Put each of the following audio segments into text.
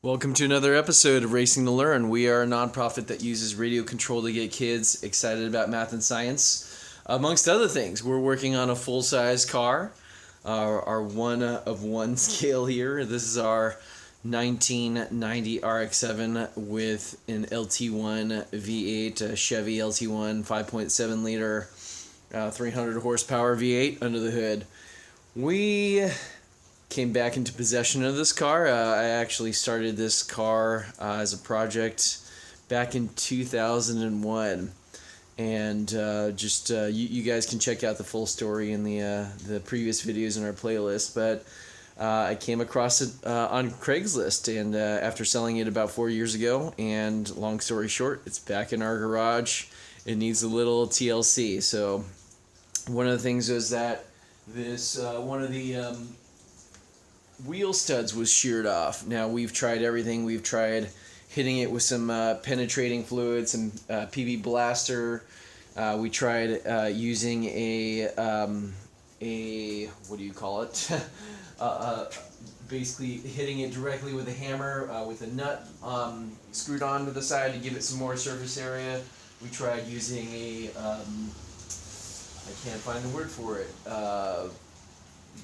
Welcome to another episode of Racing to Learn. We are a nonprofit that uses radio control to get kids excited about math and science. Amongst other things, we're working on a full-size car, our one of one scale here. This is our 1990 RX-7 with an LT1 V8, a Chevy LT1 5.7 liter, 300 horsepower V8 under the hood. We came back into possession of this car. I actually started this car as a project back in 2001, and you guys can check out the full story in the previous videos in our playlist. But I came across it on Craigslist, and after selling it about 4 years ago, and long story short, it's back in our garage. It needs a little TLC. So one of the things was that this one of the wheel studs was sheared off. Now we've tried everything. We've tried hitting it with some penetrating fluid, some PB blaster. We tried using a what do you call it? Basically hitting it directly with a hammer with a nut screwed onto the side to give it some more surface area. We tried using a I can't find the word for it.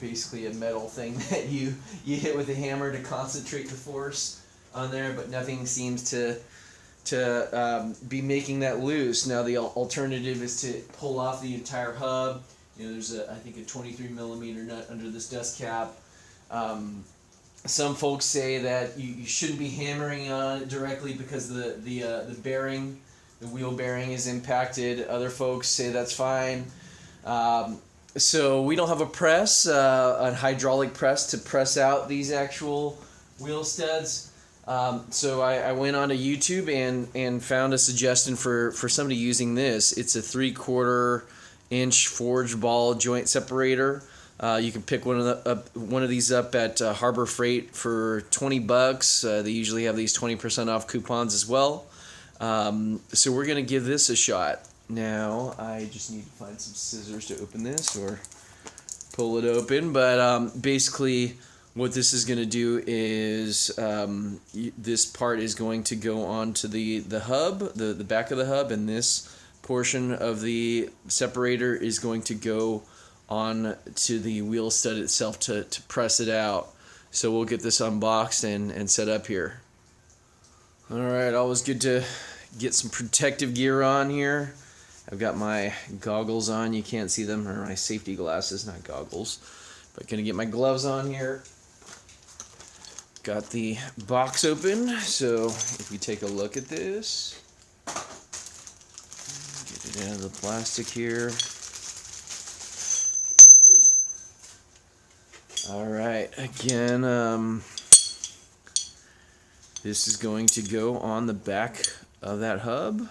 Basically a metal thing that you hit with a hammer to concentrate the force on there, but nothing seems to be making that loose. Now the alternative is to pull off the entire hub. You know, there's I think a 23 millimeter nut under this dust cap. Some folks say that you shouldn't be hammering on it directly because the bearing, the wheel bearing is impacted. Other folks say that's fine. So we don't have a press, a hydraulic press to press out these actual wheel studs. So I went onto YouTube and found a suggestion for somebody using this. It's a 3/4 inch forged ball joint separator. You can pick one of these up at Harbor Freight for $20. They usually have these 20% off coupons as well. So we're gonna give this a shot. Now, I just need to find some scissors to open this or pull it open. But basically, what this is going to do is this part is going to go onto the hub, the back of the hub, and this portion of the separator is going to go on to the wheel stud itself to press it out. So we'll get this unboxed and set up here. Alright, always good to get some protective gear on here. I've got my goggles on. You can't see them, or my safety glasses, not goggles. But gonna get my gloves on here. Got the box open, so if we take a look at this, get it out of the plastic here. Alright, again, this is going to go on the back of that hub.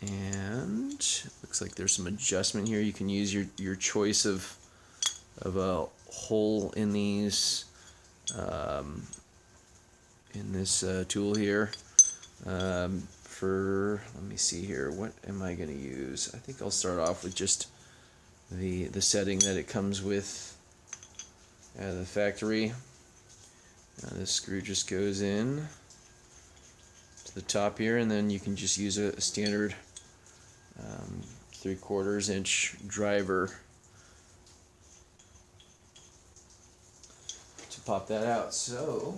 And looks like there's some adjustment here. You can use your choice of a hole in these in this tool here. Let me see here. What am I going to use? I think I'll start off with just the setting that it comes with out of the factory. Now this screw just goes in to the top here, and then you can just use a standard 3/4 inch driver to pop that out. So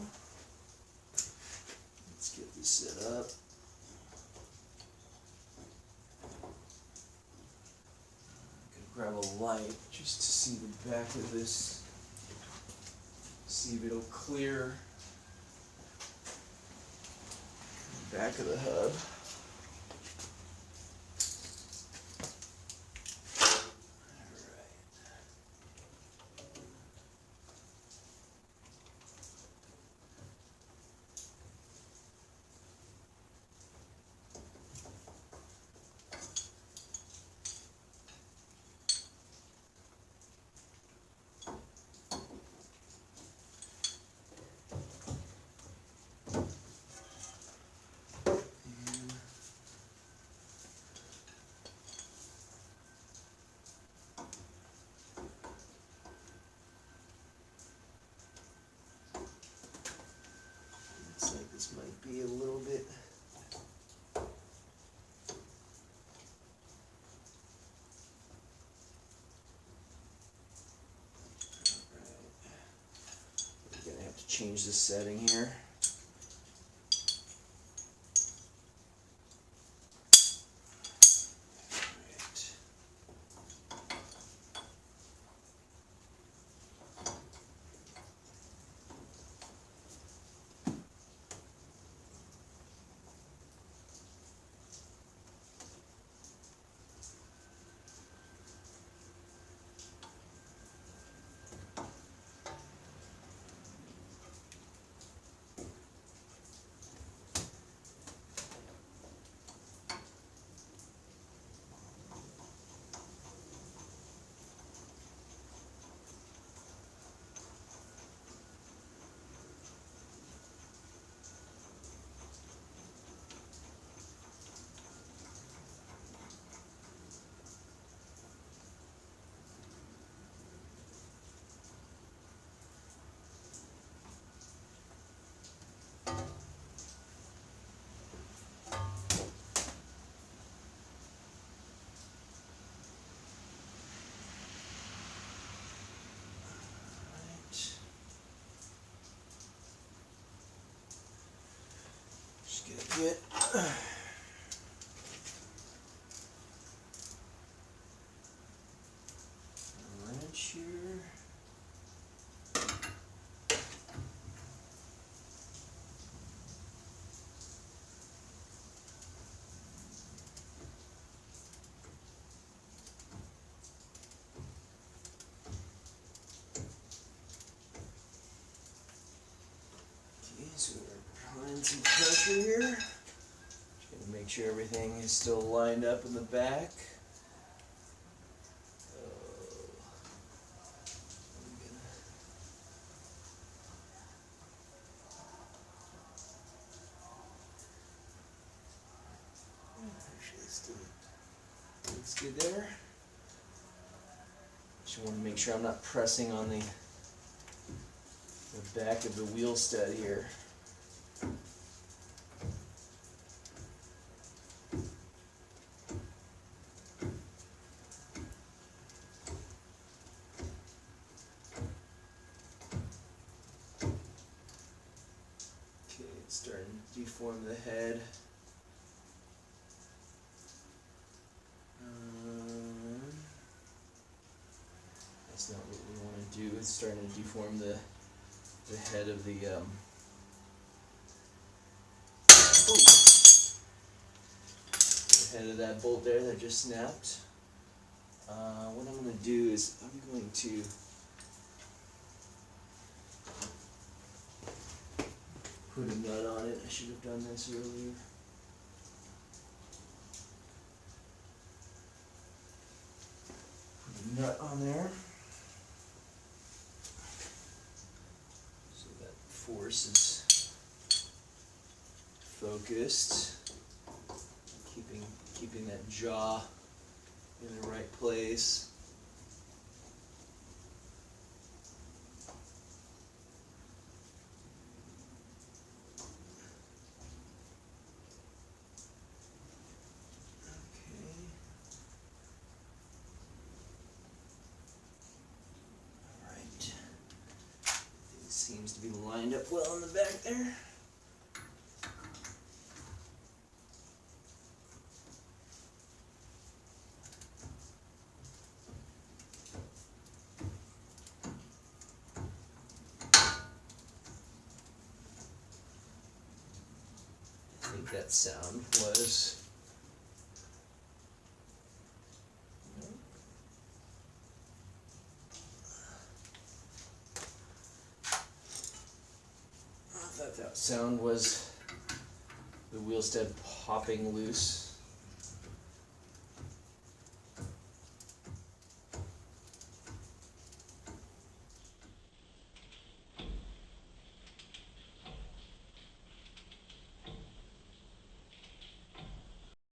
let's get this set up. I'm gonna grab a light just to see the back of this, see if it'll clear the back of the hub. change the setting here. Just gonna get a wrench here. Okay, so we're applying some pressure here. Just gonna make sure everything is still lined up in the back. Looks good there. Just want to make sure I'm not pressing on the back of the wheel stud here. Okay, it's starting to deform the head. That's not what we want to do. It's starting to deform the head of the head of that bolt there that just snapped. What I'm going to do is I'm going to put a nut on it. I should have done this earlier. Put a nut on there. So that force is focused. Keeping that jaw in the right place. Seems to be lined up well in the back there. I think that sound was that sound was the wheel stud popping loose.